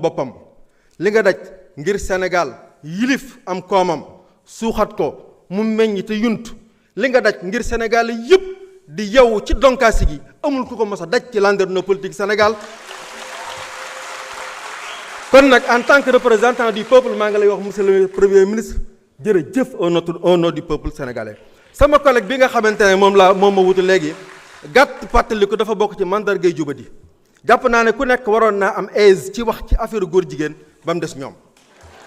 boppam li nga daj ngir Sénégal yilif am koomam suuxat ko mu meññ te yunt li nga daj ngir Sénégal yëpp di yow ci donkaasi gi amul ku ko mos a daj ci landerneau politique Sénégal. kon nag en tant que représentant du peuple maa ngi lay wax monsieur le premier ministre jërëjëf au nom du peuple sénégalais. sama collègue bi nga xamante ne moom ma wutu léegi gàtt fàttaliku dafa bokk ci mandargay jubadi jàpp naa ne ku nekk waroon naa am aise ci wax ci affaire góor jigéen ba mu des ñoom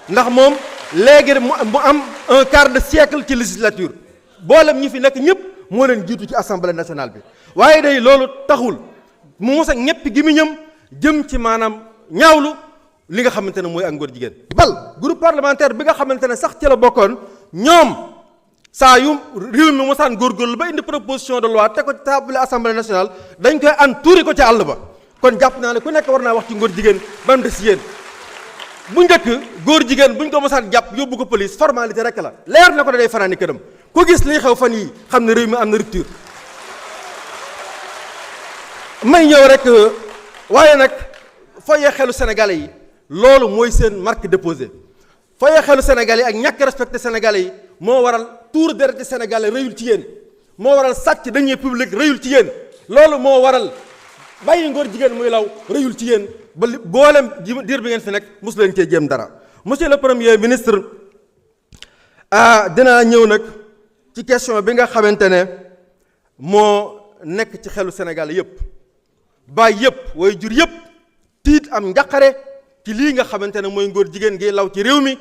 ndax moom léegi mu am un quart de siècle ci législature boolem ñi fi nekk ñëpp moo leen jiitu ci assemblée nationale bi waaye day loolu taxul mu mos a ñëpp gi mu ñëm jëm ci maanaam ñaawlu li nga xamante ne mooy ak ngóor jigéen. bal groupe parlementaire bi nga xamante ne sax ci la bokkoon ñoom saa yu réew mi mosaan góorgóorlu ba indi proposition de loi te ko ci table assemblée nationale dañ koy an tuuri ko ci àll ba. kon jàpp naa ne ku nekk war naa wax ci ngóor jigéen ba mu des yéen bu njëkk góor jigéen buñ ko mosaan jàpp yóbbu ko police formalité rek la leer na ko da day fanaani këram ku gis liy xew fan yi xam ne réew mi am na rupture. may ñëw rek waaye nag foyee xelu sénégalais yi loolu mooy seen marque déposée foyee xelu sénégalais yi ak ñàkk respecté sénégalais yi moo waral tuur deret sénégalais rëyul ci yéen moo waral sàcc deniers publics rëyul ci yéen loolu moo waral bàyyi ngóor jigéen muy law rëyul ci yéen ba boolem diir bi ngeen fi nekk mosu leen cee jéem dara. monsieur le premier ministre dinaa ñëw nag ci question bi nga xamante ne moo nekk ci xelu Sénégal yëpp baay yëpp way jur yëpp tiit am njaqare ci lii nga xamante ne mooy ngóor jigéen gi law ci réew mi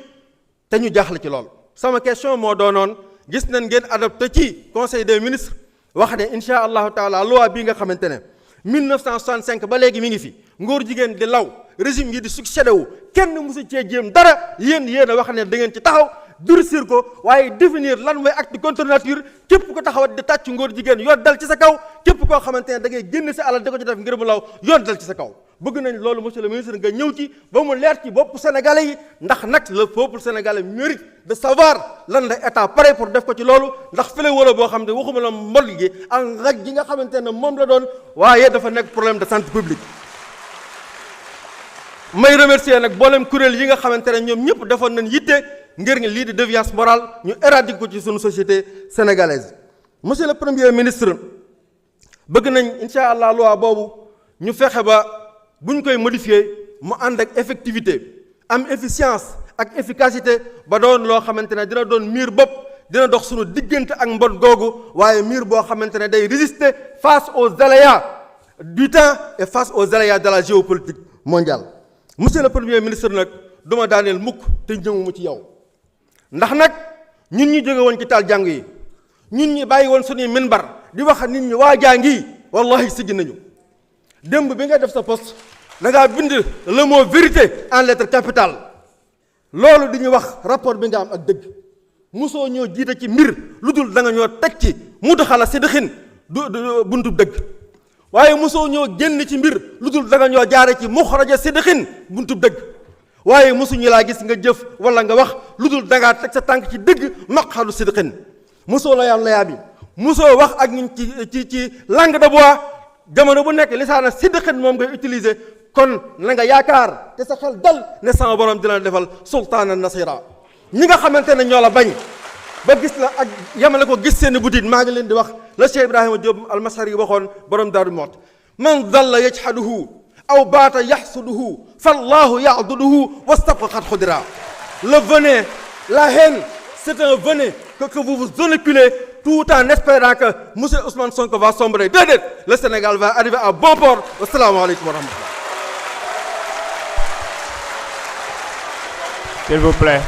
te ñu jaaxle ci lool. sama question moo doonoon gis nañ ngeen adopté ci conseil des ministres wax ne incha allahu taala loi bii nga xamante ne 1965 ba léegi mi ngi fi ngóor jigéen di law régime yi di succédé wu kenn mosu cee jéem dara yéen a wax ne da ngeen ci taxaw durcir ko waaye définir lan mooy acte contre nature képp ko taxawat di tàcc ngóor jigéen yoon dal ci sa kaw képp koo xamante ne da ngay génn si alal di ko ci def ngir mu law yoon dal ci sa kaw. bëgg nañ loolu monsieur le ministre nga ñëw ci ba mu leer ci bopp sénégalais yi ndax nag le peuple sénégalais mérite de savoir lan la état pare pour def ko ci loolu ndax fële wala boo xam ne waxuma la mbol gi ak ngaj gi nga xamante ne moom la doon waaye dafa nekk problème de santé publique. may remercier nag boolem kuréel yi nga xamante ne ñoom ñëpp defoon nañ yitte ngir lii di déviance morale ñu éradiquer ko ci suñu société sénégalaise. monsieur le premier ministre bëgg nañ incha allah loi boobu ñu fexe ba bu ñu koy modifier mu ànd ak effectivité am efficience ak efficacité ba doon loo xamante ne dina doon miir bopp dina dox suñu diggante ak mbon googu waaye miir boo xamante ne day résister face aux aléas du temps et face aux aléas de la géopolitique mondiale. monsieur le premier ministre nag duma daaneel mukk te ñëwuma ci yow ndax nag ñun ñi jóge woon ci taal jàng yi ñun ñi bàyyi woon suñuy minbar di wax nit ñi waa jàngi wallahi siggi nañu démb bi nga def sa poste da ngaa bind le mot vérité en lettre capitale loolu di ñu wax rapport bi nga am ak dëgg mosoo ñoo jiite ci mbir lu dul da nga ñoo teg ci mu doxala si dëxin du buntu dëgg waaye mosoo ñoo génn ci mbir lu dul da nga ñoo jaare ci muxraja si dëxin buntu dëgg waaye mosuñu laa gis nga jëf wala nga wax lu dul da ngaa teg sa tànk ci dëgg maqalu si dëxin mosoo layaa bi mosoo wax ak ñun ci langue de bois jamono bu nekk lisaana siddiqin moom ngay utiliser kon na nga yaakaar te sa xel dal ne sama borom dina la defal sultaana nasira ñi nga xamante ne ñoo la bañ ba gis la ak yamale ko gis seeni butit maa ngi leen di wax la Cheikh Ibrahima Diop almasari waxoon borom Daaru Muxti man dalla yajhaduhu aw baata yaxsuduhu fallahu ya'duduhu wastabqa xudira le venin la haine c'est un venin que vous vous inoculez tout en espérant que monsieur Ousmane Sonko va sombrer. Déedéet, le Sénégal va arriver à bon port. Assalamu alaikum wa rahmatullah. S'il vous plaît.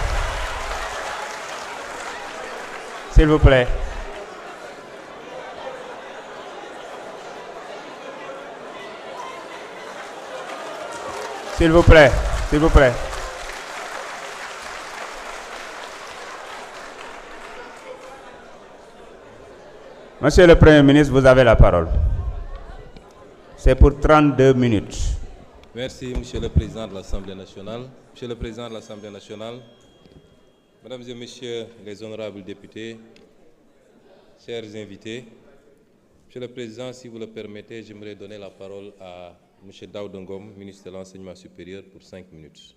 S'il vous plaît. S'il vous plaît. S'il vous plaît. Monsieur le Premier ministre, vous avez la parole. C'est pour 32 minutes. Merci, Monsieur le Président de l'Assemblée nationale. Monsieur le Président de l'Assemblée nationale, Mesdames et Messieurs les honorables députés, chers invités, Monsieur le Président, si vous le permettez, j'aimerais donner la parole à M. Daouda Ngom, ministre de l'Enseignement supérieur, pour 5 minutes.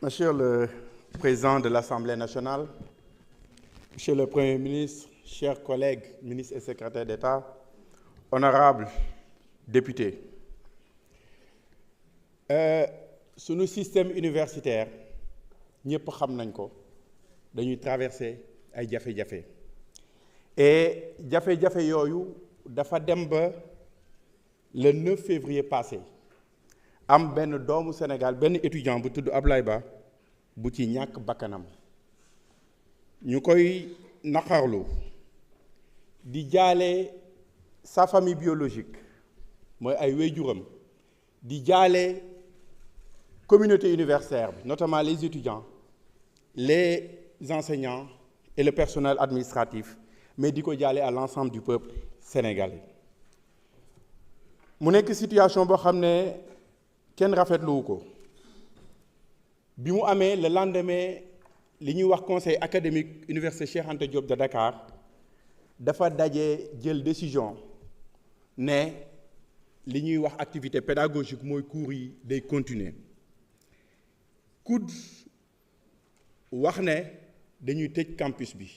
Monsieur le Président de l'Assemblée nationale, Monsieur le Premier ministre, chers collègues, ministres et secrétaires d'État, honorables députés, sunu système universitaire ñëpp xam nañ ko dañuy traverser ay jafe-jafe et jafe-jafe yooyu dafa dem ba le 9 février passé am benn doomu Sénégal benn étudiant bu tudd Ablaye Ba bu ci ñàkk bakkanam ñu koy naqarlu di jaale sa famille biologique mooy ay waajuram di jaale communauté universitaire bi notamment les étudiants les enseignants et le personnel administratif mais di ko jaale à l'ensemble du peuple sénégalais mu nekk situation boo xam ne kenn rafetluwu ko bi mu amee le lendemain li ñuy wax conseil académique université Cheikh Anta Diop de Dakar dafa daje jël décision ne li ñuy wax activité pédagogique mooy cours yi day continuer COUD wax ne dañuy tëj campus bi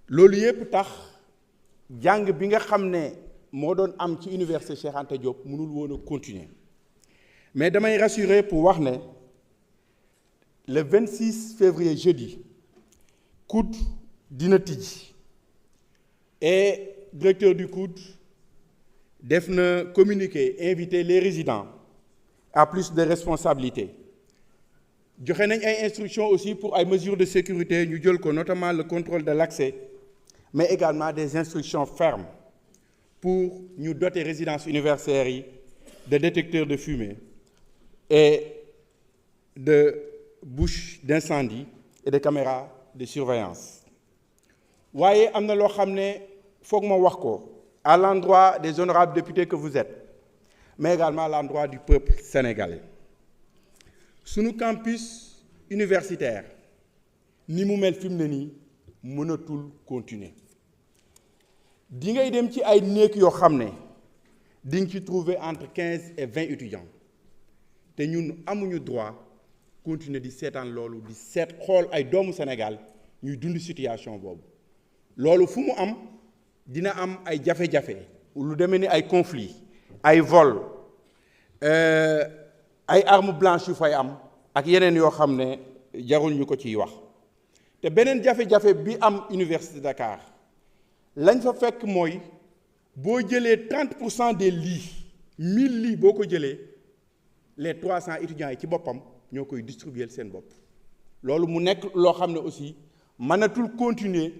loolu yépp tax jàng bi nga xam ne moo doon am ci université Cheikh Anta Diop mënul woon a continuer mais damay rassurer pour wax ne le 26 février jeudi COUD dina tijji et directeur du COUD def na communiqué inviter les résidents à plus de responsabilité joxe nañ ay instructions aussi pour ay mesures de sécurité ñu jël ko notamment le contrôle de l'accès mais également des instructions fermes pour ñu doter résidences universitaires yi de détecteurs de fumée et de bouches d'incendie et de caméras de surveillance waaye am na loo xam ne foog ma wax ko à l'endroit des honorables députés que vous êtes mais également à l'endroit du peuple sénégalais sunu campus universitaire ni mu mel fi mu ne nii mënatul continuer di ngay dem ci ay néeg yoo xam ne di nga ci trouver entre 15 et 20 étudiants te ñun amuñu droit continuer di seetaan loolu di seet xool ay doomu Sénégal ñuy dund situation boobu loolu fu mu am dina am ay jafe-jafe lu demee ni ay conflits ay vol ay armes blanches yu fay am ak yeneen yoo xam ne jarul ñu ko ciy wax te beneen jafe-jafe bi am Université de Dakar lañ fa fekk mooy boo jëlee 30% des lits 1000 lits boo ko jëlee les 300 étudiants yi ci boppam ñoo koy distribuer seen bopp loolu mu nekk loo xam ne aussi mënatul continuer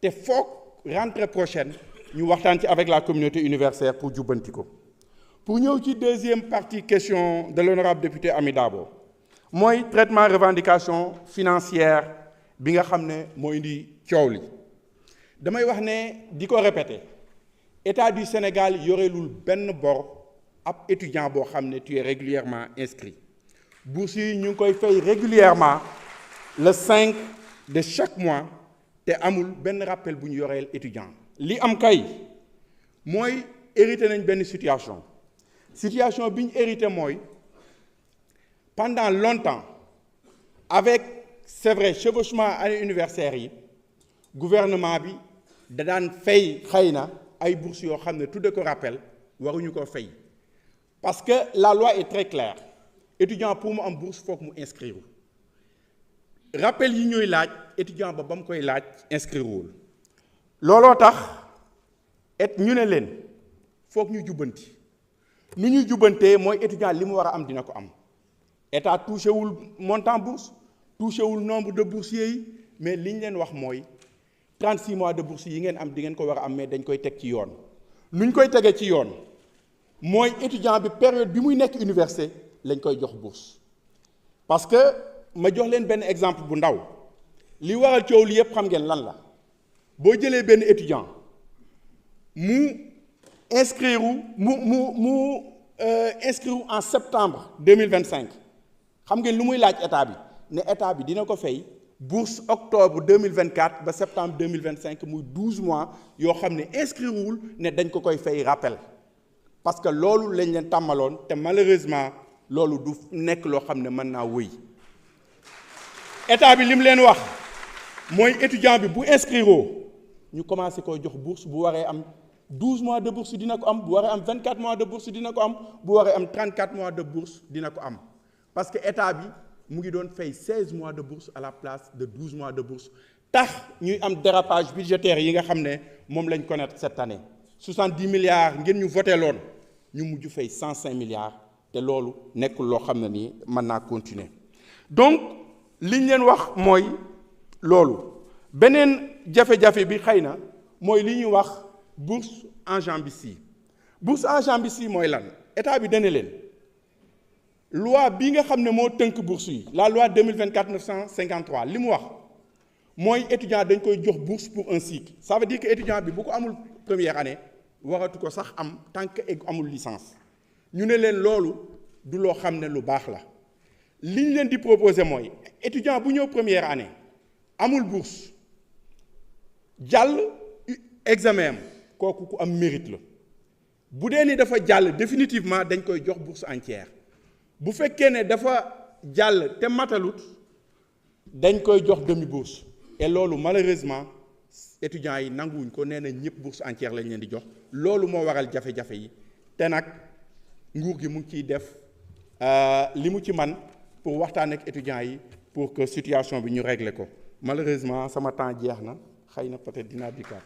te foog rentrée prochaine ñu waxtaan ci avec la communauté universitaire pour jubbanti ko pour ñëw ci deuxième partie question de l'honorable député Ami Dabo mooy traitement revendication financière bi nga xam ne moo indi coow li damay wax ne di ko répéter État du Sénégal yorelul benn bor ab étudiant boo xam ne tu es régulièrement inscrit bourse yi ñu ngi koy fay régulièrement le 5 de chaque mois te amul benn rappel bu ñu yoreel étudiant li am kay mooy hérité nañ benn situation bi ñu hérité mooy pendant longtemps avec c'est vrai chevauchement année universitaire yi gouvernement bi da daan fay xëy na ay bourses yoo xam ne tudde ko rappel waruñu ko fay parce que la loi est très claire étudiant pour mu am bourse foog mu inscrire rappel yi ñuy laaj étudiant ba mu koy laaj inscrire wul looloo tax ñu ne leen foog ñu jubbanti nu ñuy jubbantee mooy étudiant li mu war a am dina ko am état touché wul montant bourse touché wul nombre de boursiers yi mais li ñu leen wax mooy 36 mois de bourse yi ngeen am di ngeen ko war a am mais dañ koy teg ci yoon nu ñu koy tegee ci yoon mooy étudiant bi période bi muy nekk université lañ koy jox bourse parce que ma jox leen benn exemple bu ndaw li waral coow li yépp xam ngeen lan la boo jëlee benn étudiant mu inscrire mu inscrire en septembre 2025 xam ngeen lu muy laaj état bi ne état bi dina ko fay bourse octobre 2024 ba septembre 2025 muy 12 mois yoo xam ne inscrire wul ne dañ ko koy fay rappel parce que loolu lañ leen tàmmaloon te malheureusement loolu du nekk loo xam ne mën naa wëy état bi li mu leen wax mooy étudiant bi bu inscrire ñu commencé koy jox bourse bu waree am 12 mois de bourse dina ko am bu waree am 24 mois de bourse dina ko am bu waree am 34 mois de bourse dina ko am parce que état bi mu ngi doon fay 16 mois de bourse à la place de 12 mois de bourse tax ñuy am dérapage budgétaire yi nga xam ne moom lañ connaître cette année 70 milliards ngeen ñu voté loon ñu mujj fay 105 milliards te loolu nekkul loo xam ne nii mën naa continuer donc liñ leen wax mooy loolu beneen jafe-jafe bi xëy na mooy li ñuy wax bourse enjambistes bourse enjambistes yi mooy lan état bi dana leen loi bi nga xam ne moo tënk bourse yi la loi 2024-953 li mu wax mooy étudiant dañ koy jox bourse pour un cycle ça veut dire que étudiant bi bu ko amul première année waratu ko sax am tant que amul licence ñu ne leen loolu du loo xam ne lu baax la li ñu leen di proposer mooy étudiant bu ñëw première année amul bourse jàll examen am kooku ku am mérite la bu dee ni dafa jàll définitivement dañ koy jox bourse entière bu fekkee ne dafa jàll te matalut dañ koy jox demi bourse et loolu malheureusement étudiants yi nanguwuñ ko nee na ñëpp bourse entière lañ leen di jox loolu moo waral jafe-jafe yi te nag nguur gi mu ngi ciy def li mu ci man pour waxtaan ak étudiants yi pour que situation bi ñu régler ko malheureusement sama temps jeex na xëy na peut-être dinaa dikkaat.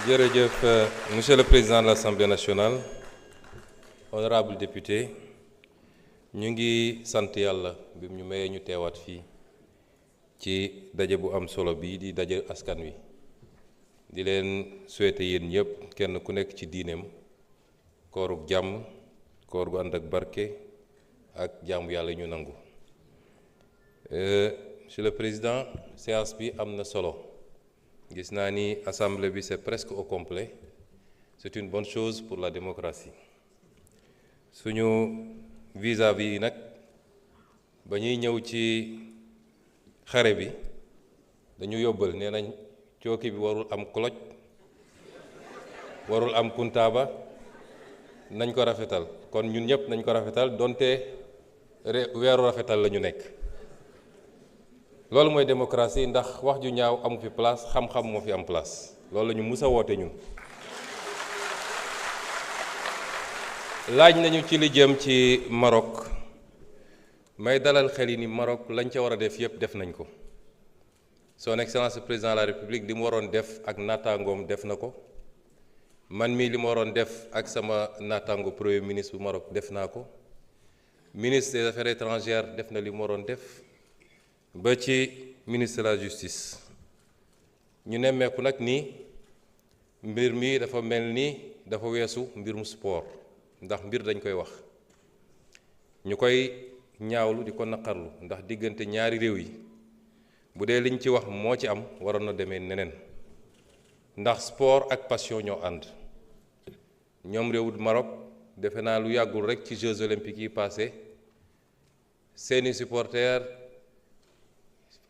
Jërëjëf monsieur le président de l'Assemblée nationale honorable député ñu ngi sant yàlla bi ñu mayee ñu teewaat fii ci daje bu am solo bii di daje askan wi di leen souhaiter yéen ñëpp kenn ku nekk ci diineem koorug jàmm koor gu ànd ak barke ak jàmm yàlla ñu nangu monsieur le président séance bi am na solo gis naa ni assemblée bi c'est presque au complet c'est une bonne chose pour la démocratie suñu vis-à-vis yi nag ba ñuy ñëw ci xare bi dañu yóbbal nee nañ cooki bi warul am cloche warul am kuntaaba nañ ko rafetal kon ñun ñëpp nañ ko rafetal donte weeru rafetal la ñu nekk loolu mooy démocratie ndax wax ju ñaaw amu fi place xam-xam moo fi am place loolu la ñu mus a woote ñun laaj nañu ci li jëm ci Maroc may dalal xel yi ni Maroc lañ ca war a def yépp def nañ ko son excellence président de la république li mu waroon def ak naataangoom def na ko man mii li ma waroon def ak sama naataango premier ministre bu Maroc def naa ko ministre des affaires étrangères def na li mu waroon def ba ci ministre de la justice ñu nemmeeku nag ni mbir mi dafa mel ni dafa weesu mbirum sport ndax mbir dañ koy wax ñu koy ñaawlu di ko naqarlu ndax diggante ñaari réew yi bu dee liñ ci wax moo ci am waroon na demee neneen ndax sport ak passion ñoo ànd ñoom réewu Maroc defe naa lu yàggul rek ci Jeux olympiques yi passé seeni supporters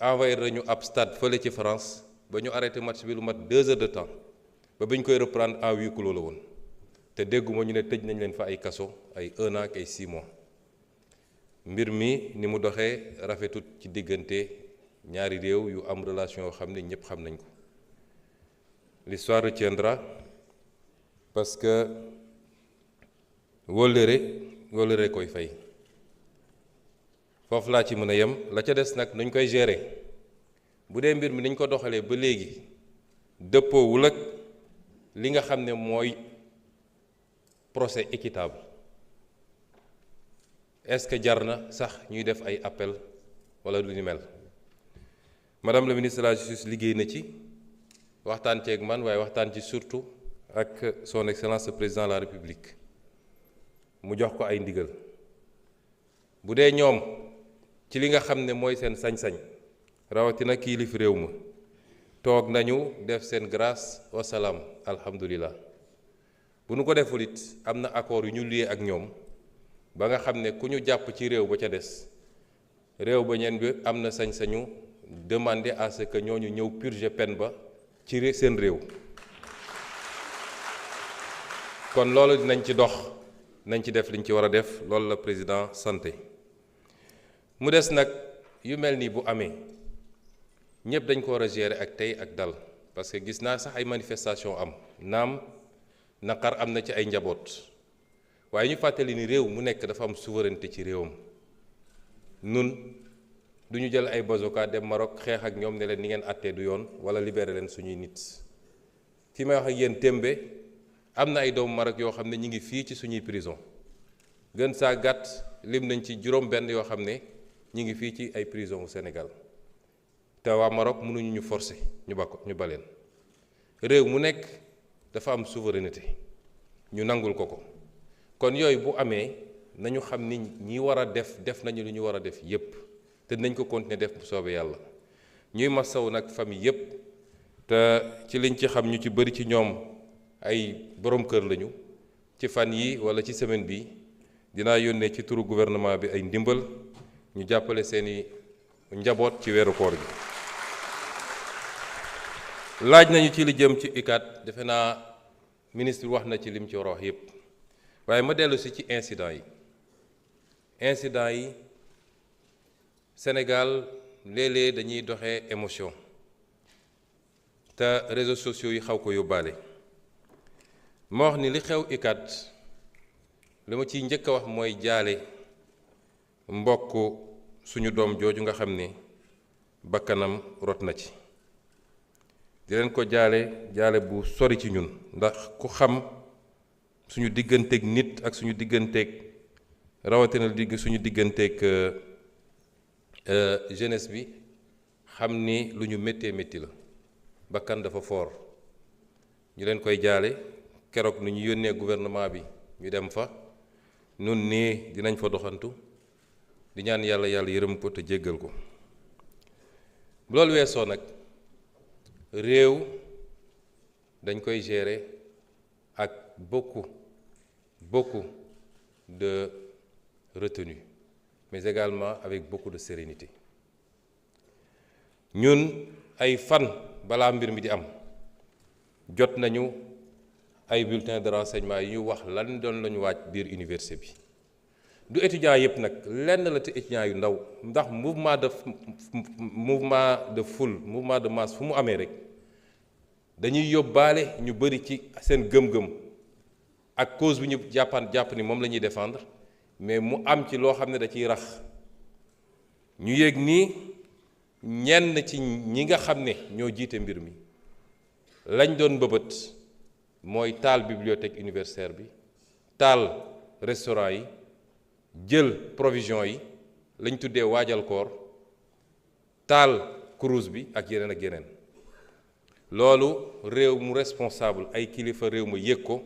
envahir nañu ab stade fële ci France ba ñu arrêté match bi lu mat 2 heures de temps ba bi ñu koy reprendre en huis clos la woon te dégguma ñu ne tëj nañ leen fa ay kaso ay 1 an ak ay 6 mois mbir mi ni mu doxee rafetut ci diggante ñaari réew yu am relation yoo xam ne ñëpp xam nañ ko l'histoire retiendra parce que wóllëre koy fay foofu laa ci mën a yem la ca des nag nuñ koy gérer bu dee mbir mi niñ ko doxalee ba léegi dëppoowul ak li nga xam ne mooy procès équitable est-ce que jar na sax ñuy def ay appel wala lu ni mel madame la ministre de la justice liggéey na ci waxtaan ceeg man waaye waxtaan ci surtout ak son excellence le président de la république mu jox ko ay ndigal bu dee ñoom ci li nga xam ne mooy seen sañ-sañ rawatina kilif réew ma toog nañu def seen grâce wasalaam alhamdulilah bu nu ko deful it am na accord yu ñu lié ak ñoom ba nga xam ne ku ñu jàpp ci réew ba ca des réew ba ñeen bi am na sañ-sañu demander à ce que ñooñu ñëw purger peine ba ci seen réew kon loolu dinañ ci dox nañ ci def liñ ci war a def loolu la président santé mu des nag yu mel nii bu amee ñëpp dañ ko war a gérer ak tey ak dal parce que gis naa sax ay manifestation am naam naqar am na ci ay njaboot waaye ñu fàttali ni réew mu nekk dafa am souveraineté ci réewam nun du ñu jël ay bazooka dem Maroc xeex ak ñoom ne leen ni ngeen àttee du yoon wala libéré leen suñuy nit fi may wax ak yéen témbe am na ay doomu Maroc yoo xam ne ñi ngi fii ci suñuy prison gën saa gàtt lim nañ ci juróom benn yoo xam ne ñi ngi fii ci ay prison au Sénégal te waa Maroc mënuñu ñu forcer ñu baleen réew mu nekk dafa am souveraineté ñu nangul ko kon yooyu bu amee nañu xam ni ñi war a def nañu lu ñu war a def yépp te dinañ ko continuer def bu soobee yàlla ñuy masaw nag famille yépp te ci liñ ci xam ñu ci bari ci ñoom ay borom kër lañu ci fan yi wala ci semaine bi dinaa yónnee ci turu gouvernement bi ay ndimbal ñu jàppale seeni njaboot ci weeru koor gi laaj nañu ci li jëm ci UCAD defe naa ministre wax na ci lim ci war a wax yépp waaye ma dellu si ci incident yi Sénégal léeg-léeg dañuy doxee émotion te réseaux sociaux yi xaw ko yóbbaale ma wax ni li xew UCAD li ma ciy njëkk a wax mooy jaale mbokk suñu doom jooju nga xam ne bakkanam rot na ci di leen ko jaale bu sori ci ñun ndax ku xam suñu digganteeg nit ak suñu digganteeg rawatina suñu digganteeg jeunesse bi xam ni lu ñu méttee métti la bakkan dafa foor ñu leen koy jaale keroog nu ñu yónnee gouvernement bi ñu dem fa nun nii dinañ fa doxantu di ñaan yàlla yërëm ko te jéggal ko loolu weesoo nag réew dañ koy gérer ak beaucoup de retenue mais également avec beaucoup de sérénité ñun ay fan balaa mbir mi di am jot nañu ay bulletins de renseignement yi ñu wax lan doon lañu waaj biir université bi du étudiants yëpp nag lenn la te étudiants yu ndaw ndax mouvement de foule mouvement de masse fu mu amee rek dañuy yóbbaale ñu bari ci seen gëm-gëm ak cause bi ñu jàpp ni moom la ñuy défendre mais mu am ci loo xam ne da ciy rax ñu yëg nii ñenn ci ñi nga xam ne ñoo jiite mbir mi lañ doon mbëbët mooy taal bibliothèque universitaire bi taal restaurant yi jël provision yi lañ tuddee waajal koor taal cruise bi ak yeneen loolu réew mu responsable ay kilifa réew ma yëg ko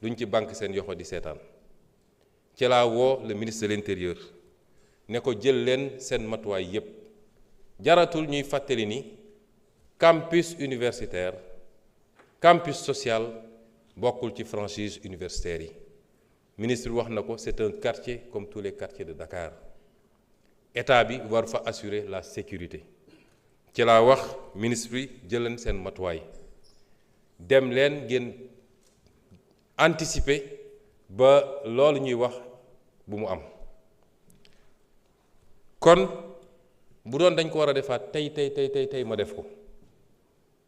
duñ ci banque seen yoxo di seetaan ci laa woo le ministre de l'intérieur ne ko jël leen seen matuwaay yépp jaratul ñuy fàttali ni campus universitaire campus social bokkul ci franchise universitaire yi ministre wax na ko c'est un quartier comme tous les quartiers de Dakar état bi war fa assurer la sécurité ci laa wax ministre bi jël leen seen matuwaay dem leen ngeen anticiper ba loolu ñuy wax bu mu am kon bu doon dañ ko war a defaat tey ma def ko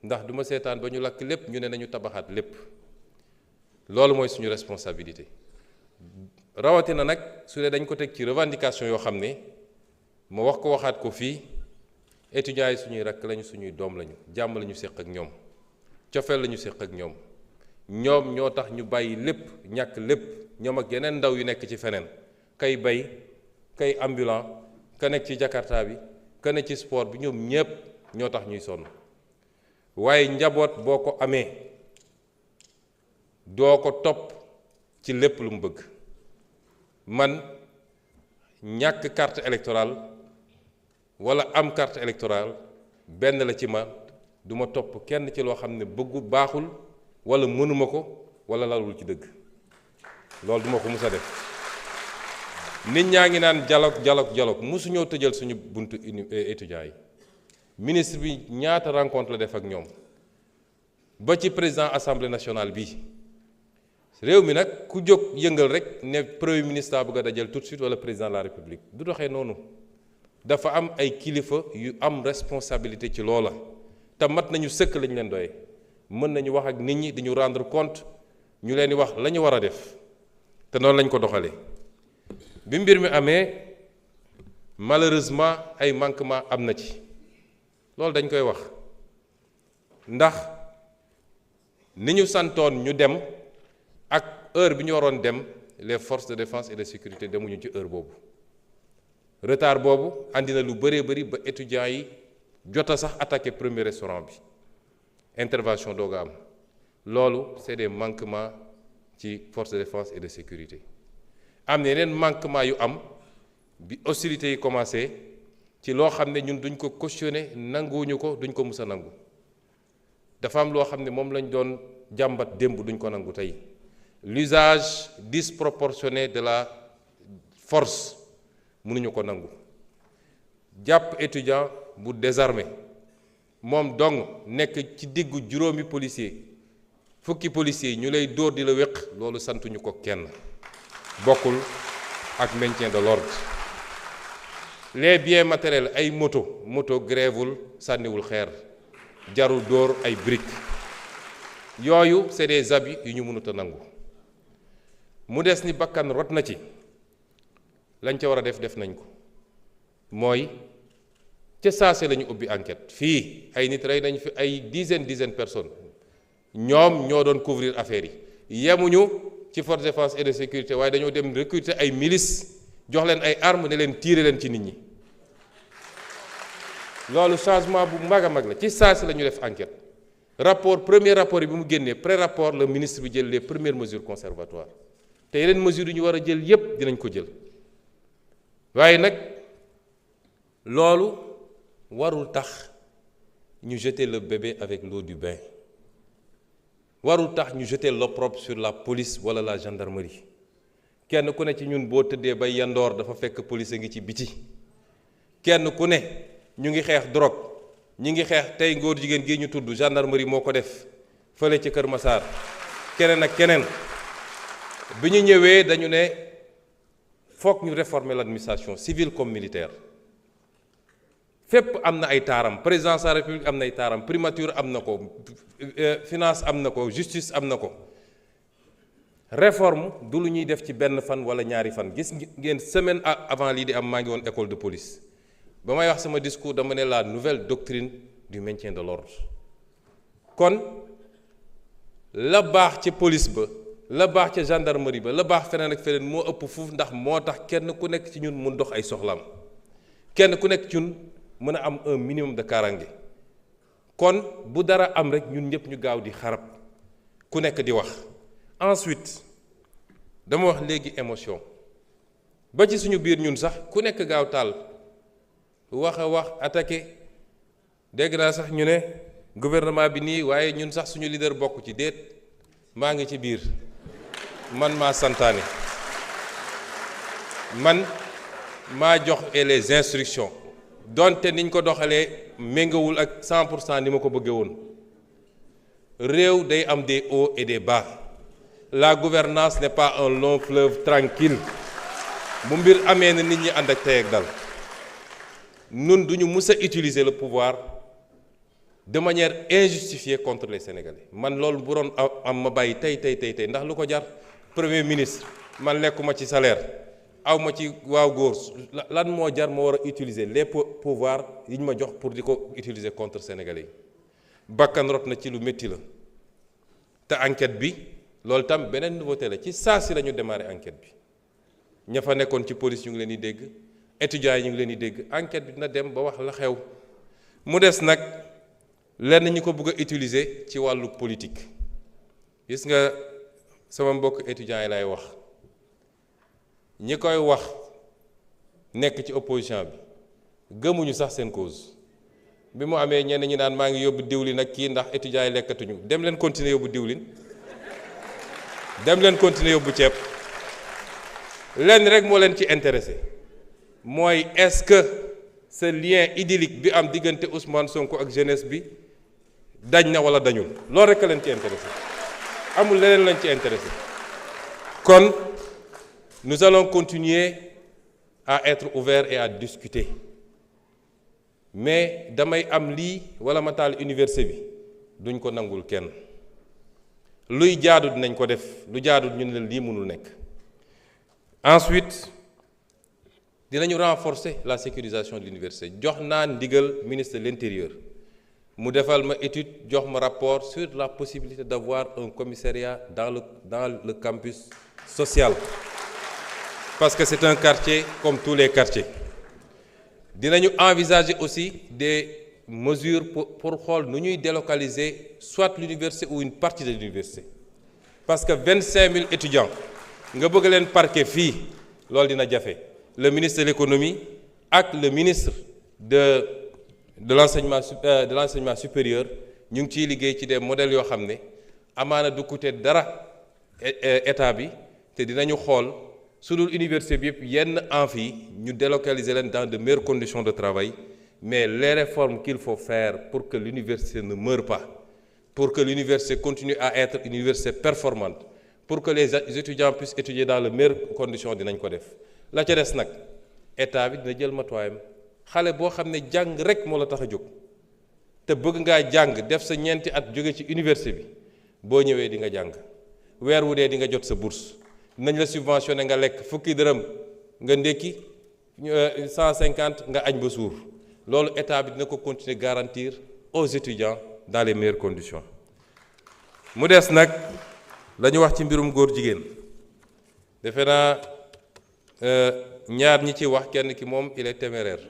ndax duma seetaan ba ñu lakk lépp ñu ne nañu tabaxaat lépp loolu mooy suñu responsabilité rawatina nag su dee dañ ko teg ci revendication yoo xam ne ma wax ko waxaat ko fii étudiants yi suñuy rakk lañu suñuy doom lañu jàmm lañu séq ak ñoom cofeel lañu séq ak ñoom ñoo tax ñu bàyyi lépp ñàkk lépp ñoom ak yeneen ndaw yu nekk ci feneen kay bay kay ambulant ka nekk ci Jakarta bi ka nekk ci sport bi ñoom ñépp ñoo tax ñuy sonn waaye njaboot boo ko amee doo ko topp ci lépp lu mu bëgg man ñàkk carte électorale wala am carte électorale benn la ci ma du ma topp kenn ci loo xam ne bëggu baaxul wala mënuma ko wala lalul ci dëgg loolu duma ko mus a def nit ñaa ngi naan dialogue musuñoo tëjal suñu buntu étudiants yi ministre bi ñaata rencontre la def ak ñoom ba ci président assemblée nationale bi réew mi nag ku jóg yëngal rek ne premier ministre bëgg a dajal tout de suite wala président de la république du doxee noonu dafa am ay kilifa yu am responsabilité ci loola te mat nañu sëkk lañ leen doye mën nañu wax ak nit ñi di ñu rendre compte ñu leen di wax la ñu war a def te noonu lañ ko doxalee bi mbir mi amee malheureusement ay manquement am na ci loolu dañ koy wax ndax ni ñu santoon ñu dem ak heure bi ñu waroon dem les forces de défense et de sécurité demuñu ci heure boobu retard boobu andi na lu bëree bëri ba étudiants yi jot a sax attaqué premier restaurant bi intervention dooga am loolu c'est des manquements ci forces de défense et de sécurité am na yeneen manquement yu am bi hostilités yi commencé ci loo xam ne ñun duñ ko cautionné nanguwuñu ko duñ ko mus a nangu dafa am loo xam ne moom lañ doon jàmbat démb duñ ko nangu tey l'usage disproportionné de la force mënuñu ko nangu jàpp étudiant bu désarmé moom dong nekk ci diggu juróomi policier fukki policiers yi ñu lay dóor di la wéq loolu santuñu ko kenn bokkul ak maintien de l'ordre les biens matériels ay moto grèvewul sànniwul xeer jarul dóor ay briques yooyu c'est des habits yu ñu mënut a nangu mu des ni bakkan rot na ci lañ ca war a def nañ ko mooy ca saase la ñu ubbi enquête fii ay nit rey nañ fi ay dizaine personnes ñoom ñoo doon couvrir affaire yi yemuñu ci force de défense et de sécurité waaye dañoo dem recruter ay milices jox leen ay armes ne leen tirer leen ci nit ñi loolu changement bu mag a mag la ci saase la ñu def enquête premier rapport yi bi mu génnee pré-rapport le ministre bi jël les premières mesures conservatoires te yeneen mesures yu ñu war a jël yépp dinañ ko jël waaye nag loolu warul tax ñu jeter le bébé avec l'eau du bain warul tax ñu jeter l'opprobre sur la police wala la gendarmerie kenn ku ne ci ñun boo tëddee ba yandoor dafa fekk police a ngi ci biti kenn ku ne ñu ngi xeex drogue ñi ngi xeex tey ngóor jigéen gi ñu tudd gendarmerie moo ko def fële ci Kër Massar keneen ak keneen bi ñu ñëwee dañu ne foog ñu réformer l'administration civile comme militaire fépp am na ay taaram présidence de la république am na ay taaram primature am na ko finance am na ko justice am na ko réforme du lu ñuy def ci benn fan wala ñaari fan gis ngeen semaine avant lii di am maa ngi woon école de police ba may wax sama discours dama ne la nouvelle doctrine du maintien de l'ordre kon la baax ci police ba la baax ca gendarmerie ba la baax feneen ak feneen moo ëpp fuuf ndax moo tax kenn ku nekk ci ñun mun dox ay soxlaam kenn ku nekk ci ñun mën a am un minimum de kaaraange kon bu dara am rek ñun ñëpp ñu gaaw di xarab ku nekk di wax ensuite dama wax léegi émotion ba ci suñu biir ñun sax ku nekk gaaw taal wax a wax attaqué dégg naa sax ñu ne gouvernement bi nii waaye ñun sax suñu leader bokk ci déet maa ngi ci biir man maa santaane man maa jox les instructions donte niñ ko doxalee méngawul ak 100% ni ma ko bëggee woon réew day am des hauts et des bas la gouvernance n'est pas un long fleuve tranquille bu mbir amee na nit ñi ànd ak tey ak dal nun duñu mus a utiliser le pouvoir de manière injustifiée contre les Sénégalais man loolu bu doon am ma bàyyi tey ndax lu ko jar premier ministre man lekkuma ci salaire aw ma ci waaw góor lan moo jar ma war a utiliser les pouvoirs yi ñu ma jox pour di ko utiliser contre Sénégalais yi bakkan rot na ci lu métti la te enquête bi loolu tam beneen nouveauté la ci saa si la ñu démarrer enquête bi ña fa nekkoon ci police ñu ngi leen di dégg étudiants yi ñu ngi leen di dégg enquête bi dina dem ba wax la xew mu des nag lenn ñi ko bëgg a utiliser ci wàllu politique gis nga sama mbokk étudiants yi lay wax ñi koy wax nekk ci opposition bi gëmuñu sax seen cause bi mu amee ñenn ñi naan maa ngi yóbbu diwlin ak kii ndax étudiants yi lekkatuñu dem leen continuer yóbbu diwlin dem leen continuer yóbbu ceeb lenn rek moo leen ci intéressé mooy est-ce que ce lien idyllique bi am diggante Ousmane Sonko ak jeunesse bi dañ na wala dañul loolu rek a leen ci intéressé amul leneen lañ ci intéressé kon nous allons continuer à être ouverts et à discuter mais damay am lii wala ma taal université bi duñ ko nangul kenn luy jaadu dinañ ko def lu jaadu ñu ne lii mënul nekk. Ensuite dinañu renforcer la sécurisation de l'université jox naa ndigal ministre de l'Intérieur mu defal ma étude jox ma rapport sur la possibilité d'avoir un commissariat dans le campus social parce que c'est un quartier comme tous les quartiers. Dinañu envisager aussi des mesures pour xool nu ñuy délocaliser soit l'université ou une partie de l'université parce que 25 000 étudiants nga bëgg leen parquer fii loolu dina jafe. Le ministre de l'économie ak le ministre de l'enseignement supérieur ñu ngi ciy liggéey ci des modèles yoo xam ne amaana du coûter dara état bi te dinañu xool su dul université bi yëpp yenn amphi ñu délocaliser leen dans de meilleures conditions de travail mais les réformes qu'il faut faire pour que l'université ne meure pas pour que l'université continue à être une université performante pour que les étudiants puissent étudier dans les meilleures conditions dinañ ko def la ca des nag état bi dina jël matuwaayam xale boo xam ne jàng rek moo la tax a jóg te bëgg ngaa jàng def sa ñeenti at jóge ci université bi boo ñëwee di nga jàng weer wu dee di nga jot sa bourse dinañ la subventionné nga lekk fukki dërëm nga ndékki 150 nga añ ba suur loolu état bi dina ko continuer garantir aux étudiants dans les meilleures conditions mu des nag la ñu wax ci mbirum góor jigéen defe naa ñaar ñi ci wax kenn ki moom il est téméraire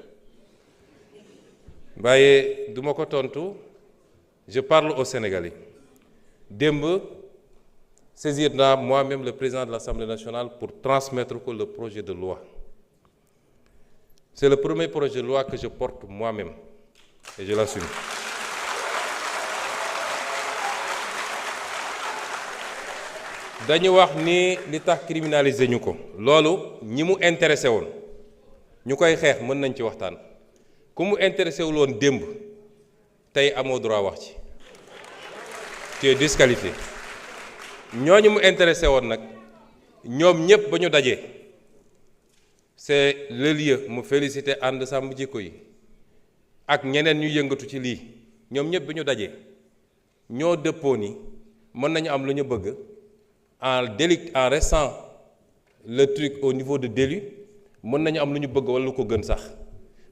waaye du ma ko tontu je parle aux Sénégalais démb saisir naa moi-même le président de l'Assemblée nationale pour transmettre ko le projet de loi c'est le premier projet de loi que je porte moi-même et je l'assume. dañu wax ni li tax criminaliser ñu ko loolu ñi mu intéressé woon ñu koy xeex mën nañ ci waxtaan ku mu intéressé wul woon démb tey amoo droit wax ci tu es disqualifié ñooñu mu intéressé woon nag ñoom ñëpp ba ñu dajee c'est le lieu mu féliciter ànd sàmm jikko yi ak ñeneen ñu yëngatu ci lii ñoom ñëpp ba ñu dajee ñoo dëppoo ni mën nañu am lu ñu bëgg en restant le truc au niveau de délit mën nañu am lu ñu bëgg wala lu ko gën sax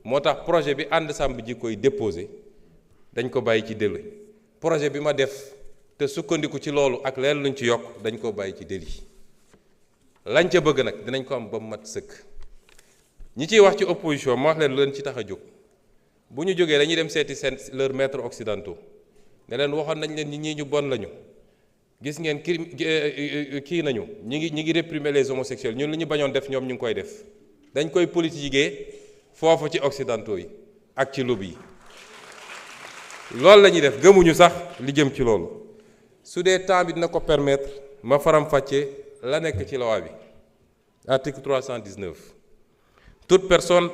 moo tax projet bi ànd sàmm jikko yi déposé dañ ko bàyyi ci délit projet bi ma def te sukkandiku ci loolu ak leen luñ ci yokk dañ ko bàyyi ci délit lañ ca bëgg nag dinañ ko am ba mu mat sëkk ñi ciy wax ci opposition ma wax leen lu leen ci tax a jóg bu ñu jógee dañuy dem seeti seen leurs maîtres occidentaux ne leen waxoon nañ leen ñi ñu bon lañu gis ngeen kii nañu ñi ngi réprimer les homosexuels ñun li ñu bañoon def ñoom ñu ngi koy def dañ koy politiquer foofu ci occidentaux yi ak ci lobby yi loolu la ñuy def gëmuñu sax li jëm ci loolu su dee temps bi dina ko permettre ma faram-fàccee la nekk ci loi bi article 319 toute personne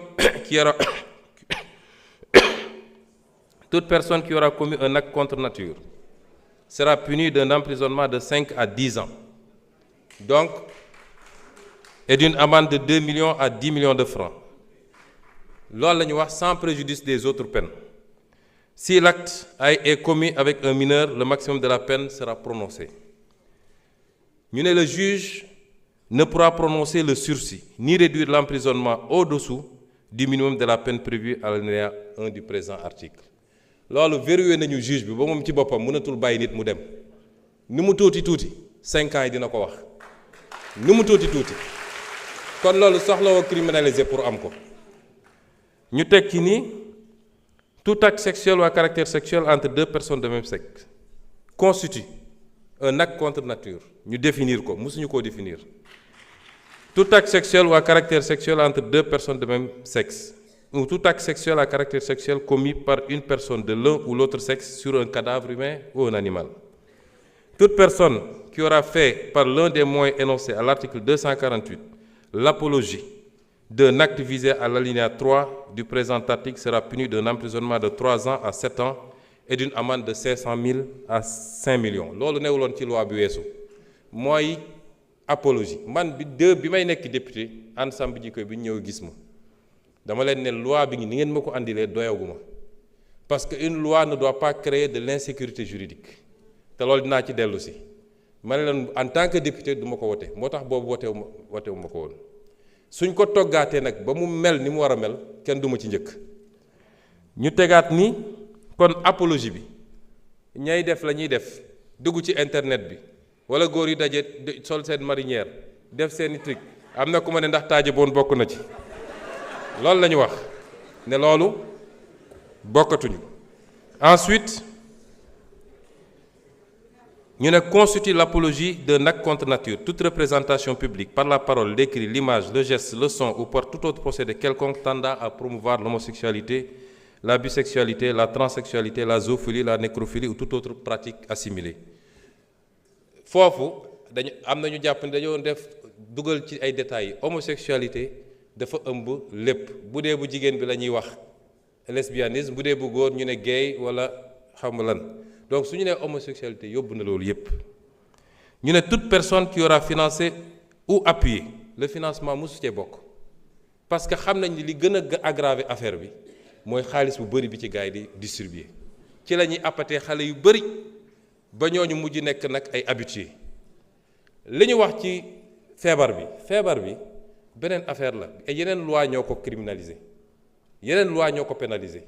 qui aura commis un acte contre nature sera punie d'un emprisonnement de 5 à 10 ans donc et d'une amende de 2 millions à 10 millions de francs loolu la ñuy wax sans préjudice des autres peines. Si l'acte est commis avec un mineur, le maximum de la peine sera prononcé. Le juge ne pourra prononcer le sursis, ni réduire l'emprisonnement au-dessous du minimum de la peine prévue à l'alinéa 1 du présent article. loolu verrouillé nañu juge bi ba moom ci boppam mënatul bàyyi nit mu dem ni mu tuuti 5 ans yi dina ko wax ni mu tuuti kon loolu soxlawoo criminaliser pour am ko ñu teg ci ni tout acte sexuel ou à caractère sexuel entre deux personnes de même sexe constitue un acte contre nature ñu définir ko mësuñu koo définir tout acte sexuel ou à caractère sexuel entre deux personnes de même sexe ou tout acte sexuel à caractère sexuel commis par une personne de l'un ou l'autre sexe sur un cadavre humain ou un animal. Toute personne qui aura fait par l'un des moyens énoncés à l'article 248 l'apologie d'un acte visé à l'alinéa 3 du présent article sera puni d'un emprisonnement de 3 ans à 7 ans et d'une amende de 500 000 à 5 millions. loolu newuloon ci loi bi weesu mooy apologie man bi may nekk député ànd sàmm jikko bi ñëw gis ma dama leen ne loi bi ni ngeen ma ko andilee doyaguma parce que une loi ne doit pas créer de l'insécurité juridique te loolu dinaa ci dellu si ma ne leen en tant que député du ma ko wote moo tax boobu wotewu ma ko woon suñ ko toggaatee nag ba mu mel ni mu war a mel kenn du ma ci njëkk ñu tegaat ni kon apologie bi ñay def la ñuy def dugg ci internet bi wala góor yi daje sol seen marinière def seeni truc am na ku ma ne ndax taaje boon bokk na ci loolu la ñu wax ne loolu bokkatuñu. Ensuite ñu ne constitue l'apologie d'un acte contre nature toute représentation publique par la parole, l'écrit, l'image, le geste, le son ou par tout autre procédé quelconque tendant à promouvoir l'homosexualité, la bisexualité, la transsexualité, la zoophilie, la nécrophilie ou toute autre pratique assimilée. Foofu dañu am na ñu jàpp ne dañoo def dugal ci ay détails homosexualité dafa ëmb lépp bu dee bu jigéen bi la ñuy wax lesbianisme bu dee bu góor ñu ne gay wala xam lan donc su ñu nee homosexualité yóbbu na loolu yépp ñu ne toute personne qui aura financé ou appuyé le financement mosu cee bokk parce que xam nañ ni li gën a aggraver affaire bi mooy xaalis bu bëri bi ci gars yi di distribuer ci la ñuy appatee xale yu bëri ba ñooñu mujj nekk nag ay habitués li ñu wax ci feebar bi beneen affaire la et yeneen loi ñoo ko criminaliser yeneen loi ñoo ko pénaliser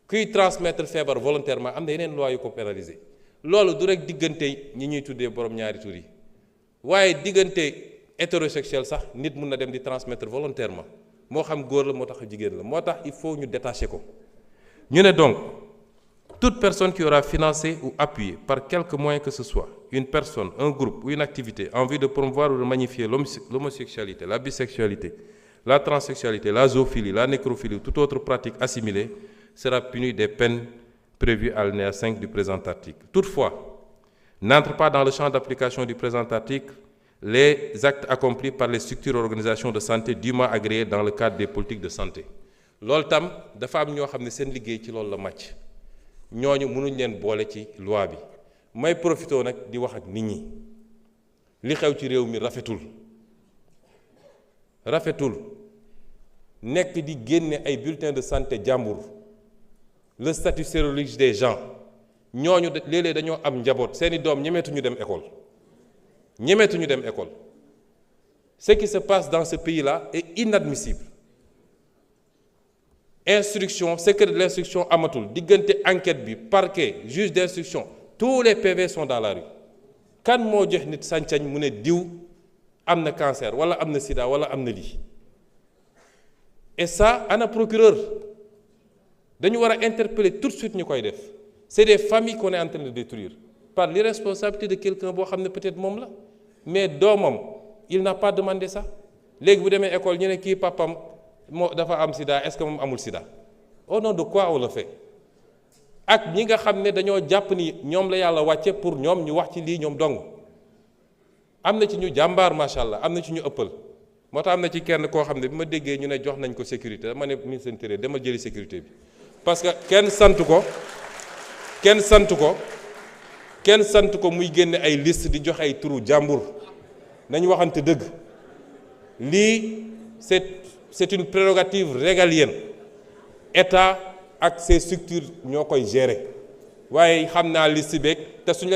kuy transmettre feebar volontairement am na yeneen loi yu ko pénaliser loolu du rek diggante ñi ñuy tuddee borom ñaari tur yi waaye diggante hétérosexuel sax nit mun na dem di transmettre volontairement moo xam góor la moo tax jigéen la moo tax il faut ñu détacher ko ñu ne donc toute personne qui aura financé ou appuyé par quelque moyen que ce soit une personne, un groupe ou une activité en vue de promouvoir ou de magnifier l'homosexualité, la bisexualité, la transsexualité, la zoophilie, la nécrophilie ou toute autre pratique assimilée sera punie des peines prévues à l'alinéa 5 du présent article. Toutefois, n'entrent pas dans le champ d'application du présent article les actes accomplis par les structures et organisations de santé dûment agréées dans le cadre des politiques de santé. loolu tam dafa am ñoo xam ne seen liggéey ci loolu la màcc ñooñu mënuñ leen boole ci loi bi may profité nag di wax ak nit ñi li xew ci réew mi rafetul nekk di génne ay bulletins de santé jàmbur le statut sérologique des gens ñooñu léeg-léeg dañoo am njaboot seeni doom ñemeetuñu dem école ce qui se passe dans ce pays-là est inadmissible. Instruction, secret de l'instruction amatul diggante enquête bi parquet juge d'instruction tous les PV sont dans la rue kan moo jox nit sañ-sañ mu ne diw am na cancer wala am na sida wala am na lii et ça ana procureur dañu war a interpeller tout de suite ñu koy def c'est des familles qu'on est en train de détruire par l'irresponsabilité de quelqu'un boo xam ne peut-être moom la mais doomam il n'a pas demandé ça léegi bu demee école ñu ne kii papam moo dafa am sida est-ce que moom amul sida au nom de quoi on le fait ak ñi nga xam ne dañoo jàpp ni ñoom la yàlla wàcce pour ñoom ñu wax ci lii ñoom dong am na ci ñu jàmbaar macha allah am na ci ñu ëppal moo tax am na ci kenn koo xam ne bi ma déggee ñu ne jox nañ ko sécurité dama ne ministre de l'Intérieur dama jëli sécurité bi parce que kenn sant ko muy génne ay liste di joxe ay turu jàmbur nañ waxante dëgg lii c'est une prérogative régalienne état ak ses structures ñoo koy gérer waaye xam naa liste beeg te suñ leen